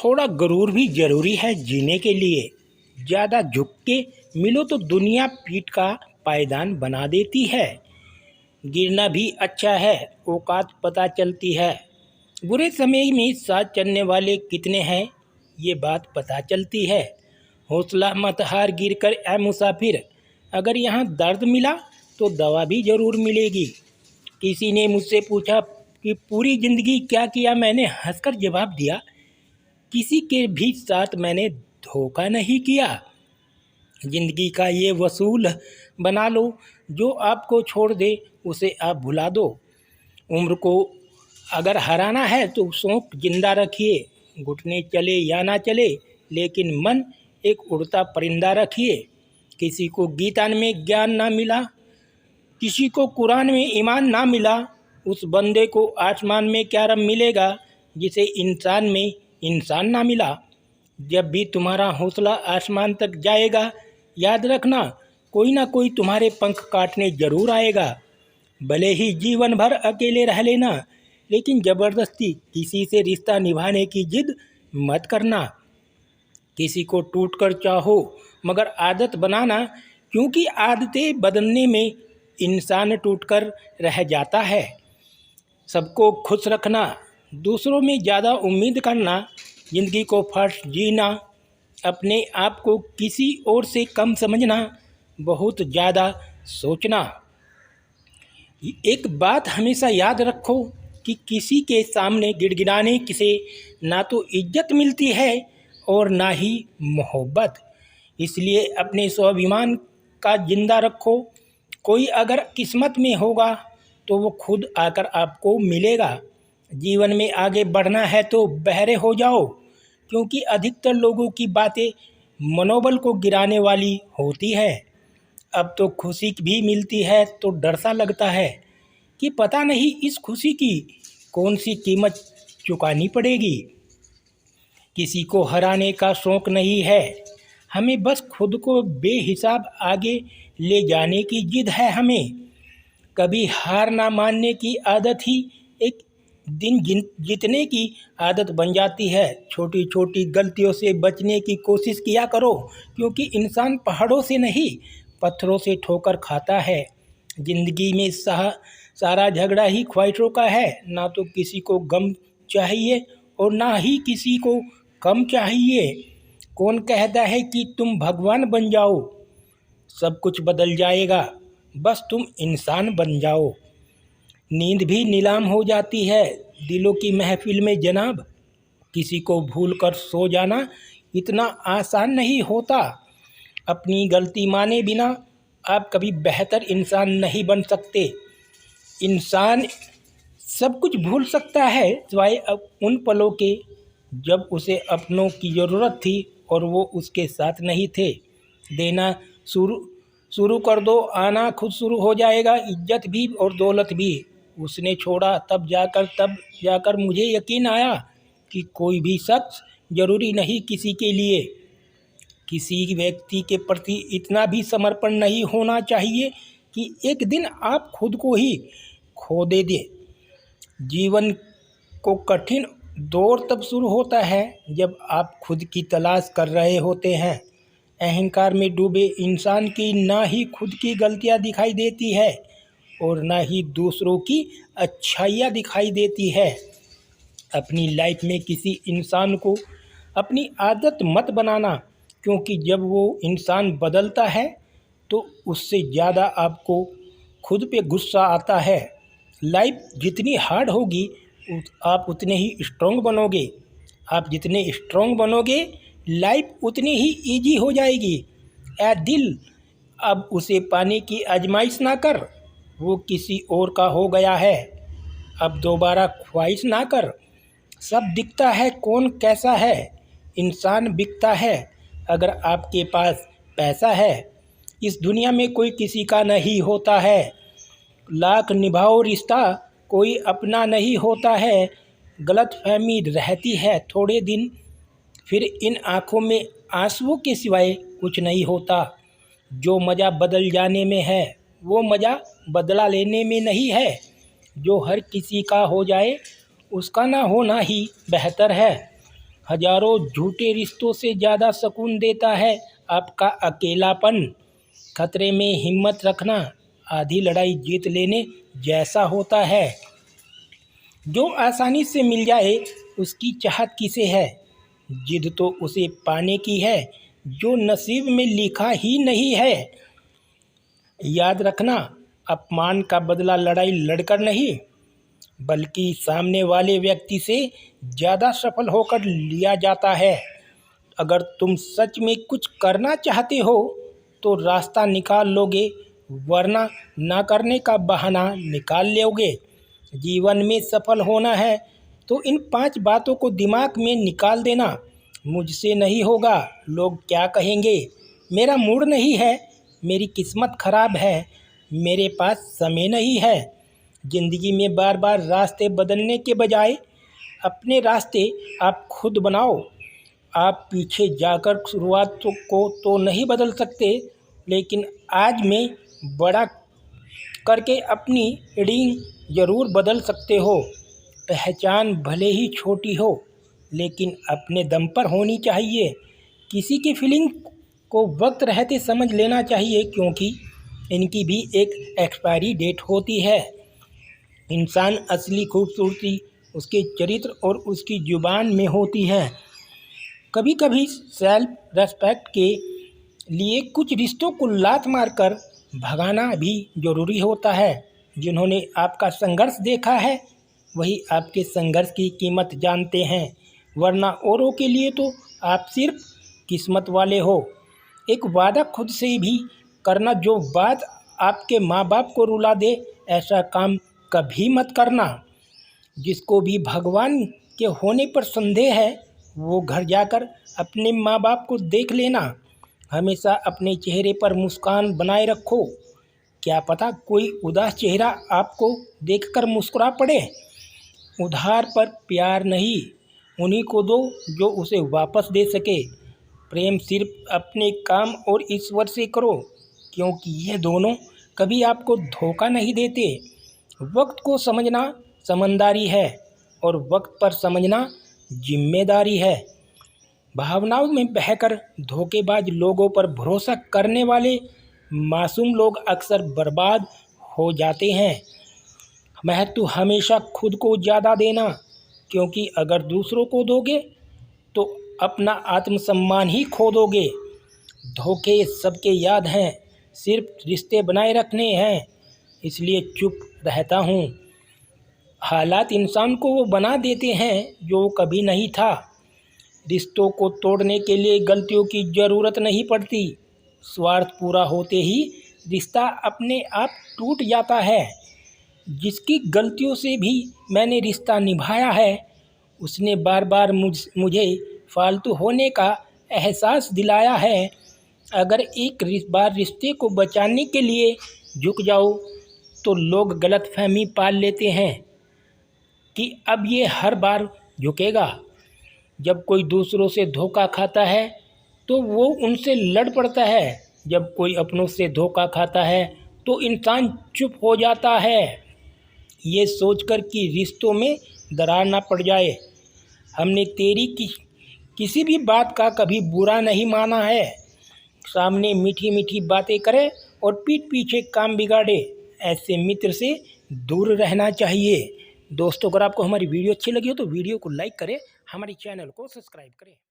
थोड़ा गुरूर भी ज़रूरी है जीने के लिए। ज़्यादा झुक के मिलो तो दुनिया पीठ का पायदान बना देती है। गिरना भी अच्छा है, औकात पता चलती है। बुरे समय में साथ चलने वाले कितने हैं, ये बात पता चलती है। हौसला मत हार, गिर कर ऐ मुसाफिर। अगर यहाँ दर्द मिला तो दवा भी ज़रूर मिलेगी। किसी ने मुझसे पूछा कि पूरी ज़िंदगी क्या किया। मैंने हंसकर जवाब दिया, किसी के भी साथ मैंने धोखा नहीं किया। ज़िंदगी का ये वसूल बना लो, जो आपको छोड़ दे उसे आप भुला दो। उम्र को अगर हराना है तो शौक जिंदा रखिए। घुटने चले या ना चले, लेकिन मन एक उड़ता परिंदा रखिए। किसी को गीता में ज्ञान ना मिला, किसी को कुरान में ईमान ना मिला, उस बंदे को आसमान में क्या रब मिलेगा जिसे इंसान में इंसान ना मिला। जब भी तुम्हारा हौसला आसमान तक जाएगा, याद रखना कोई ना कोई तुम्हारे पंख काटने ज़रूर आएगा। भले ही जीवन भर अकेले रह लेना, लेकिन ज़बरदस्ती किसी से रिश्ता निभाने की जिद मत करना। किसी को टूट कर चाहो मगर आदत बनाना, क्योंकि आदतें बदलने में इंसान टूट कर रह जाता है। सबको खुश रखना, दूसरों में ज़्यादा उम्मीद करना, ज़िंदगी को फर्स्ट जीना, अपने आप को किसी और से कम समझना, बहुत ज़्यादा सोचना। एक बात हमेशा याद रखो कि किसी के सामने गिड़गिड़ाने से ना तो इज्जत मिलती है और ना ही मोहब्बत। इसलिए अपने स्वाभिमान का जिंदा रखो। कोई अगर किस्मत में होगा तो वो खुद आकर आपको मिलेगा। जीवन में आगे बढ़ना है तो बहरे हो जाओ, क्योंकि अधिकतर लोगों की बातें मनोबल को गिराने वाली होती है। अब तो खुशी भी मिलती है तो डर सा लगता है कि पता नहीं इस खुशी की कौन सी कीमत चुकानी पड़ेगी। किसी को हराने का शौक़ नहीं है, हमें बस खुद को बेहिसाब आगे ले जाने की जिद है। हमें कभी हार ना मानने की आदत ही एक दिन जीतने की आदत बन जाती है। छोटी छोटी गलतियों से बचने की कोशिश किया करो, क्योंकि इंसान पहाड़ों से नहीं पत्थरों से ठोकर खाता है। ज़िंदगी में सारा झगड़ा ही ख्वाहिशों का है। ना तो किसी को गम चाहिए और ना ही किसी को कम चाहिए। कौन कहता है कि तुम भगवान बन जाओ, सब कुछ बदल जाएगा, बस तुम इंसान बन जाओ। नींद भी नीलाम हो जाती है दिलों की महफिल में जनाब। किसी को भूल कर सो जाना इतना आसान नहीं होता। अपनी गलती माने बिना आप कभी बेहतर इंसान नहीं बन सकते। इंसान सब कुछ भूल सकता है सिवाय उन पलों के जब उसे अपनों की ज़रूरत थी और वो उसके साथ नहीं थे। देना शुरू कर दो, आना खुद शुरू हो जाएगा, इज्जत भी और दौलत भी। उसने छोड़ा तब जाकर मुझे यकीन आया कि कोई भी शख्स ज़रूरी नहीं किसी के लिए। किसी व्यक्ति के प्रति इतना भी समर्पण नहीं होना चाहिए कि एक दिन आप खुद को ही खो दे। जीवन को कठिन दौर तब शुरू होता है जब आप खुद की तलाश कर रहे होते हैं। अहंकार में डूबे इंसान की ना ही खुद की गलतियां दिखाई देती है और ना ही दूसरों की अच्छाइयाँ दिखाई देती है। अपनी लाइफ में किसी इंसान को अपनी आदत मत बनाना, क्योंकि जब वो इंसान बदलता है तो उससे ज़्यादा आपको खुद पे गुस्सा आता है। लाइफ जितनी हार्ड होगी आप उतने ही स्ट्रॉन्ग बनोगे। आप जितने स्ट्रॉन्ग बनोगे लाइफ उतनी ही इजी हो जाएगी। ऐ दिल, अब उसे पाने की आजमाइश ना कर, वो किसी और का हो गया है। अब दोबारा ख्वाहिश ना कर। सब दिखता है कौन कैसा है, इंसान बिकता है अगर आपके पास पैसा है। इस दुनिया में कोई किसी का नहीं होता है। लाख निभाओ रिश्ता, कोई अपना नहीं होता है। गलतफहमी रहती है थोड़े दिन, फिर इन आँखों में आंसुओं के सिवाय कुछ नहीं होता। जो मज़ा बदल जाने में है वो मज़ा बदला लेने में नहीं है। जो हर किसी का हो जाए उसका ना होना ही बेहतर है। हजारों झूठे रिश्तों से ज़्यादा सुकून देता है आपका अकेलापन। खतरे में हिम्मत रखना आधी लड़ाई जीत लेने जैसा होता है। जो आसानी से मिल जाए उसकी चाहत किसे है, जिद तो उसे पाने की है जो नसीब में लिखा ही नहीं है। याद रखना, अपमान का बदला लड़ाई लड़कर नहीं बल्कि सामने वाले व्यक्ति से ज़्यादा सफल होकर लिया जाता है। अगर तुम सच में कुछ करना चाहते हो तो रास्ता निकाल लोगे, वरना ना करने का बहाना निकाल लोगे। जीवन में सफल होना है तो इन 5 बातों को दिमाग में निकाल देना। मुझसे नहीं होगा, लोग क्या कहेंगे, मेरा मूड नहीं है, मेरी किस्मत खराब है, मेरे पास समय नहीं है। ज़िंदगी में बार बार रास्ते बदलने के बजाय अपने रास्ते आप खुद बनाओ। आप पीछे जाकर शुरुआत को तो नहीं बदल सकते, लेकिन आज में बड़ा करके अपनी रीडिंग ज़रूर बदल सकते हो। पहचान भले ही छोटी हो लेकिन अपने दम पर होनी चाहिए। किसी की फीलिंग को वक्त रहते समझ लेना चाहिए, क्योंकि इनकी भी एक एक्सपायरी डेट होती है। इंसान असली खूबसूरती उसके चरित्र और उसकी जुबान में होती है। कभी कभी सेल्फ रेस्पेक्ट के लिए कुछ रिश्तों को लात मारकर भगाना भी ज़रूरी होता है। जिन्होंने आपका संघर्ष देखा है वही आपके संघर्ष की कीमत जानते हैं, वरना औरों के लिए तो आप सिर्फ किस्मत वाले हो। एक वादा खुद से भी करना, जो बात आपके माँ बाप को रुला दे, ऐसा काम कभी मत करना। जिसको भी भगवान के होने पर संदेह है वो घर जाकर अपने माँ बाप को देख लेना। हमेशा अपने चेहरे पर मुस्कान बनाए रखो, क्या पता कोई उदास चेहरा आपको देखकर मुस्कुरा पड़े। उधार पर प्यार नहीं, उन्हीं को दो जो उसे वापस दे सके। प्रेम सिर्फ अपने काम और ईश्वर से करो, क्योंकि ये दोनों कभी आपको धोखा नहीं देते। वक्त को समझना समझदारी है और वक्त पर समझना जिम्मेदारी है। भावनाओं में बहकर धोखेबाज लोगों पर भरोसा करने वाले मासूम लोग अक्सर बर्बाद हो जाते हैं। महत्व हमेशा खुद को ज़्यादा देना, क्योंकि अगर दूसरों को दोगे तो अपना आत्मसम्मान ही खो दोगे। धोखे सबके याद हैं, सिर्फ रिश्ते बनाए रखने हैं, इसलिए चुप रहता हूँ। हालात इंसान को वो बना देते हैं जो कभी नहीं था। रिश्तों को तोड़ने के लिए गलतियों की ज़रूरत नहीं पड़ती, स्वार्थ पूरा होते ही रिश्ता अपने आप टूट जाता है। जिसकी गलतियों से भी मैंने रिश्ता निभाया है उसने बार बार मुझे फालतू होने का एहसास दिलाया है। अगर एक बार रिश्ते को बचाने के लिए झुक जाओ तो लोग गलतफहमी पाल लेते हैं कि अब ये हर बार झुकेगा। जब कोई दूसरों से धोखा खाता है तो वो उनसे लड़ पड़ता है, जब कोई अपनों से धोखा खाता है तो इंसान चुप हो जाता है, ये सोचकर कि रिश्तों में दरार ना पड़ जाए। हमने तेरी किसी भी बात का कभी बुरा नहीं माना है। सामने मीठी मीठी बातें करे और पीठ पीछे काम बिगाड़े, ऐसे मित्र से दूर रहना चाहिए। दोस्तों, अगर आपको हमारी वीडियो अच्छी लगी हो तो वीडियो को लाइक करें, हमारे चैनल को सब्सक्राइब करें।